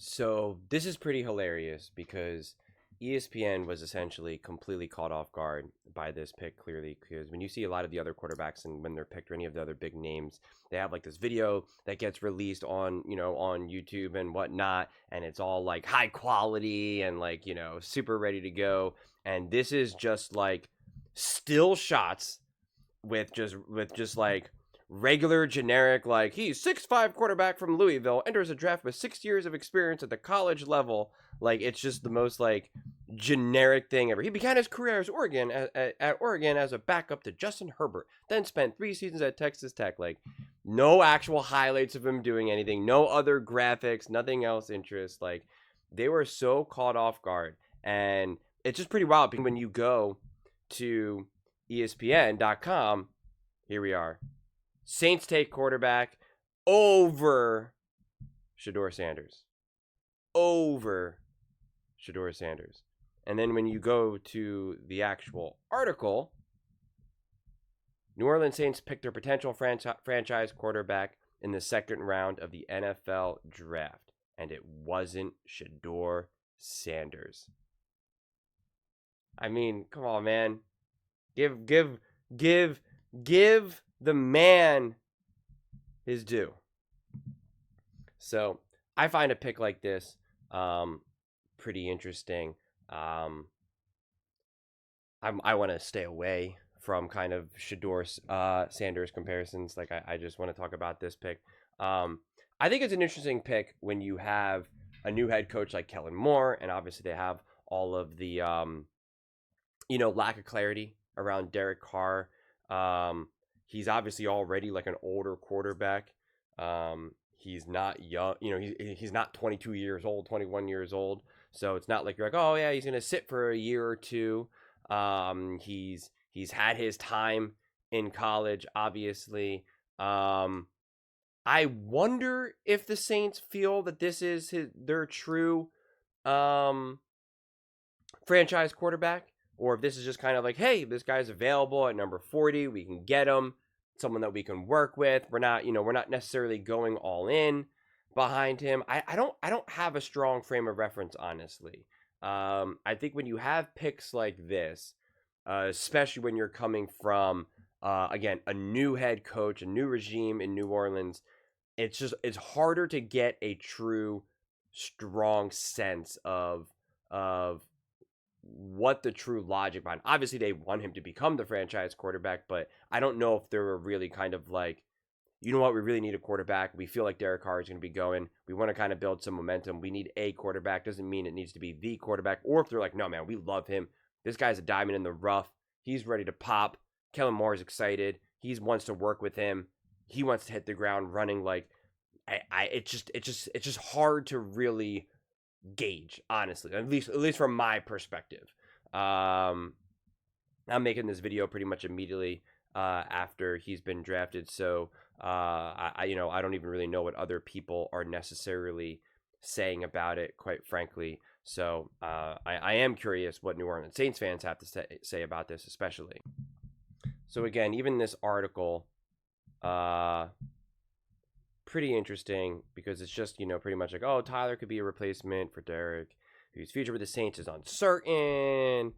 So this is pretty hilarious because ESPN was essentially completely caught off guard by this pick, clearly, because when you see a lot of the other quarterbacks and when they're picked or any of the other big names, they have like this video that gets released on, on YouTube and whatnot, and it's all like high quality and like, super ready to go. And this is just like still shots with just like regular generic, like he's 6'5" quarterback from Louisville, enters a draft with 6 years of experience at the college level. Like it's just the most like generic thing ever. He began his career as at Oregon as a backup to Justin Herbert, then spent 3 seasons at Texas Tech. Like no actual highlights of him doing anything, no other graphics, nothing else interest. Like they were so caught off guard, and it's just pretty wild because when you go to ESPN.com, here we are. Saints take quarterback over Shedeur Sanders. Over Shedeur Sanders. And then when you go to the actual article, New Orleans Saints picked their potential franchise quarterback in the second round of the NFL draft. And it wasn't Shedeur Sanders. I mean, come on, man. Give the man his due. So I find a pick like this pretty interesting. I want to stay away from kind of Shedeur Sanders comparisons. Like I just want to talk about this pick. I think it's an interesting pick when you have a new head coach like Kellen Moore, and obviously they have all of the lack of clarity around Derek Carr. He's obviously already like an older quarterback. He's not young, he's not 22 years old, 21 years old. So it's not like you're like, oh yeah, he's going to sit for a year or two. He's had his time in college, obviously. I wonder if the Saints feel that this is their true franchise quarterback, or if this is just kind of like, hey, this guy's available at number 40, we can get him, someone that we can work with. We're not necessarily going all in behind him. I don't have a strong frame of reference, honestly. I think when you have picks like this, especially when you're coming from again, a new head coach, a new regime in New Orleans, it's harder to get a true strong sense of what the true logic behind. Obviously, they want him to become the franchise quarterback, but I don't know if they're really kind of like, you know what, we really need a quarterback. We feel like Derek Carr is going to be going. We want to kind of build some momentum. We need a quarterback. Doesn't mean it needs to be the quarterback. Or if they're like, no, man, we love him. This guy's a diamond in the rough. He's ready to pop. Kellen Moore is excited. He wants to work with him. He wants to hit the ground running. Like, it's just hard to really gauge, honestly, at least from my perspective. I'm making this video pretty much immediately after he's been drafted, so I don't even really know what other people are necessarily saying about it, quite frankly. So I am curious what New Orleans Saints fans have to say about this, especially. So again, even this article, pretty interesting because it's just, pretty much like, oh, Tyler could be a replacement for Derek, whose future with the Saints is uncertain.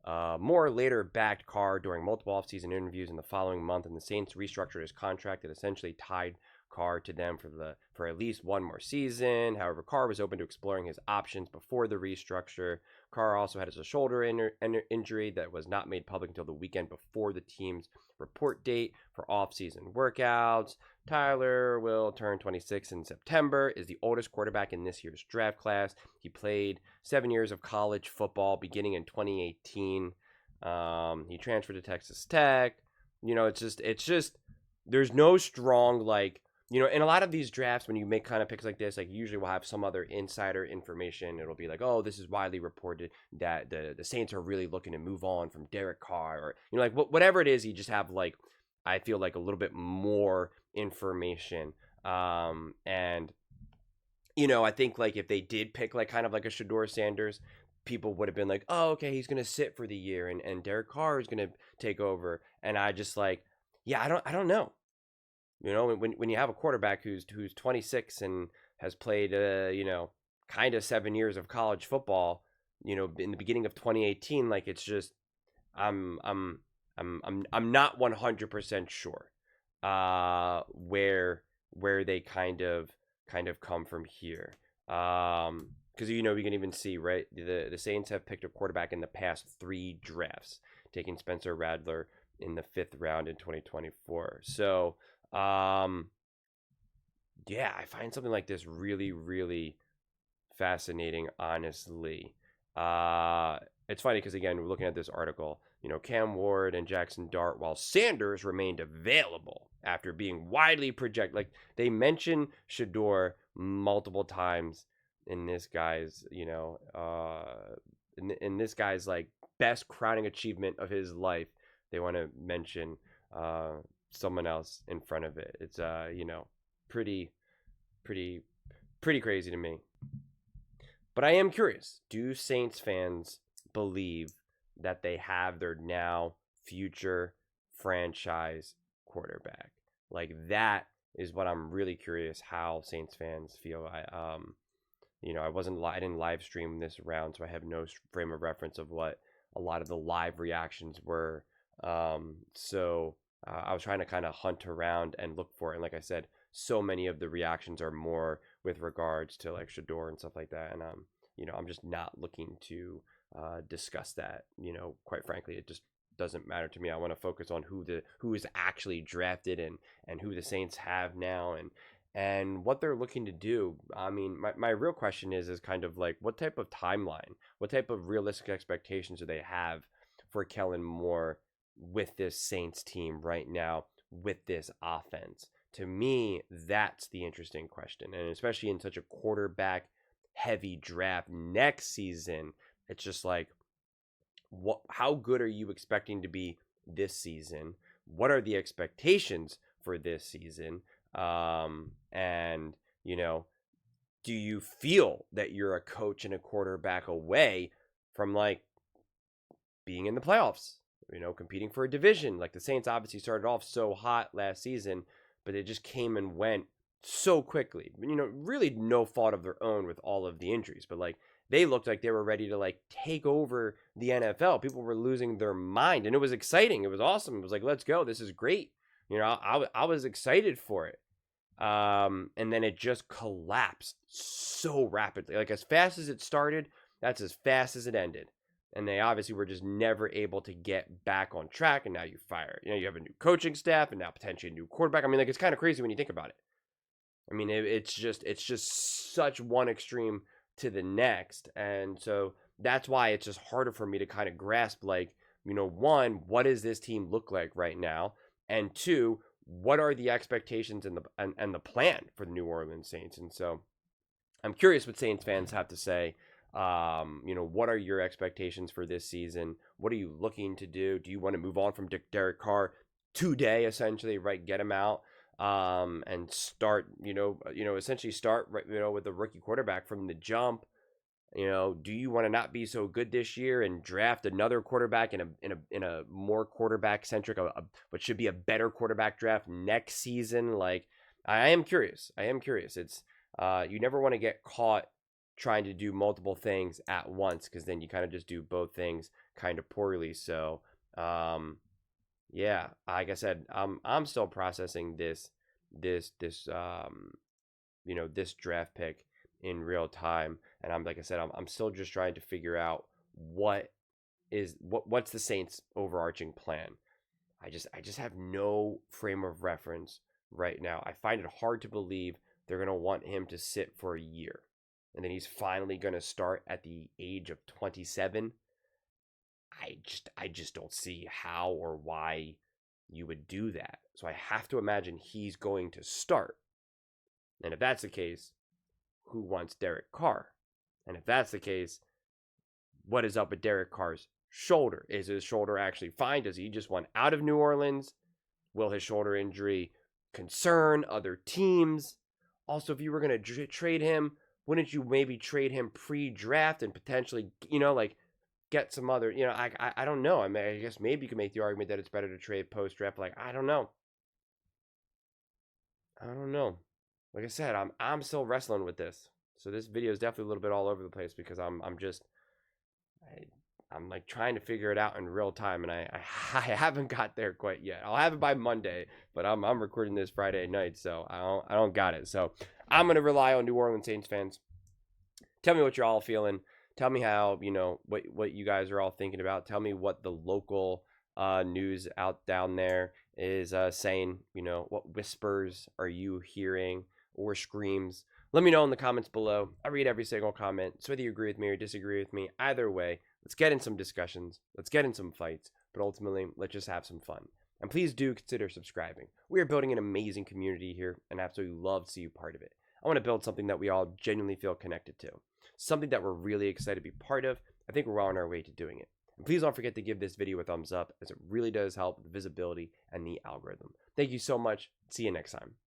Moore later backed Carr during multiple offseason interviews in the following month, and the Saints restructured his contract that essentially tied Carr to them for at least one more season. However, Carr was open to exploring his options before the restructure. Carr also had a shoulder injury that was not made public until the weekend before the team's report date for off-season workouts. Tyler will turn 26 in September, is the oldest quarterback in this year's draft class. He played 7 years of college football beginning in 2018. He transferred to Texas Tech. It's just there's no strong, like, in a lot of these drafts, when you make kind of picks like this, like usually we'll have some other insider information. It'll be like, oh, this is widely reported that the Saints are really looking to move on from Derek Carr, or like whatever it is. You just have, like, I feel like a little bit more information. And I think like if they did pick like kind of like a Shedeur Sanders, people would have been like, oh, okay, he's gonna sit for the year, and Derek Carr is gonna take over. And I just like, yeah, I don't know. When you have a quarterback who's 26 and has played, kind of 7 years of college football, in the beginning of 2018. Like, it's just, I'm, I'm, I'm not 100% sure, where they kind of come from here. Because we can even see, right, the Saints have picked a quarterback in the past 3 drafts, taking Spencer Rattler in the 5th round in 2024. So, yeah, I find something like this really, really fascinating, honestly. It's funny because, again, we're looking at this article, Cam Ward and Jackson Dart, while Sanders remained available after being widely projected. Like, they mention Shador multiple times in this guy's, in this guy's, like, best crowning achievement of his life. They want to mention someone else in front of it. It's, pretty, pretty, pretty crazy to me. But I am curious, do Saints fans believe that they have their now future franchise quarterback? Like, that is what I'm really curious how Saints fans feel. I didn't live stream this round, so I have no frame of reference of what a lot of the live reactions were. So I was trying to kind of hunt around and look for it. And like I said, so many of the reactions are more with regards to like Shador and stuff like that. And I'm just not looking to discuss that. Quite frankly, it just doesn't matter to me. I want to focus on who is actually drafted and who the Saints have now and what they're looking to do. I mean, my real question is kind of like, what type of timeline, what type of realistic expectations do they have for Kellen Moore with this Saints team right now, with this offense? To me, that's the interesting question. And especially in such a quarterback heavy draft next season, it's just like, how good are you expecting to be this season? What are the expectations for this season? And, do you feel that you're a coach and a quarterback away from like being in the playoffs, competing for a division? Like, the Saints obviously started off so hot last season, but it just came and went so quickly. Really no fault of their own with all of the injuries, but like, they looked like they were ready to like take over the NFL. People were losing their mind, and it was exciting. It was awesome. It was like, let's go. This is great. I was excited for it. And then it just collapsed so rapidly. Like, as fast as it started, that's as fast as it ended. And they obviously were just never able to get back on track. And now you fire, you have a new coaching staff and now potentially a new quarterback. I mean, like, it's kind of crazy when you think about it. I mean, it's just such one extreme to the next. And so that's why it's just harder for me to kind of grasp, like, one, what does this team look like right now? And two, what are the expectations and the plan for the New Orleans Saints? And so I'm curious what Saints fans have to say. What are your expectations for this season? What are you looking to do? Do you want to move on from Derek Carr today, essentially, right? Get him out, and start, essentially start, right, with the rookie quarterback from the jump. Do you want to not be so good this year and draft another quarterback in a more quarterback centric, what should be a better quarterback draft next season? Like, I am curious. It's you never want to get caught trying to do multiple things at once, because then you kind of just do both things kind of poorly. So, yeah, like I said, I'm still processing this this draft pick in real time, and I'm still just trying to figure out what's the Saints' overarching plan. I just have no frame of reference right now. I find it hard to believe they're gonna want him to sit for a year, and then he's finally gonna start at the age of 27. I just don't see how or why you would do that. So I have to imagine he's going to start. And if that's the case, who wants Derek Carr? And if that's the case, what is up with Derek Carr's shoulder? Is his shoulder actually fine? Does he just want out of New Orleans? Will his shoulder injury concern other teams? Also, if you were going to trade him, wouldn't you maybe trade him pre-draft and potentially, get some other, I don't know. I mean, I guess maybe you could make the argument that it's better to trade post-draft. Like, I don't know. like I said, I'm still wrestling with this. So this video is definitely a little bit all over the place because I'm like trying to figure it out in real time, and I haven't got there quite yet. I'll have it by Monday, but I'm recording this Friday night, so I don't got it. So I'm gonna rely on New Orleans Saints fans. Tell me what you're all feeling. Tell me how, what you guys are all thinking about. Tell me what the local news out down there is saying. What whispers are you hearing or screams? Let me know in the comments below. I read every single comment. So whether you agree with me or disagree with me, either way, let's get in some discussions. Let's get in some fights. But ultimately, let's just have some fun. And please do consider subscribing. We are building an amazing community here, and I absolutely love to see you part of it. I want to build something that we all genuinely feel connected to. Something that we're really excited to be part of. I think we're well on our way to doing it. And please don't forget to give this video a thumbs up, as it really does help the visibility and the algorithm. Thank you so much. See you next time.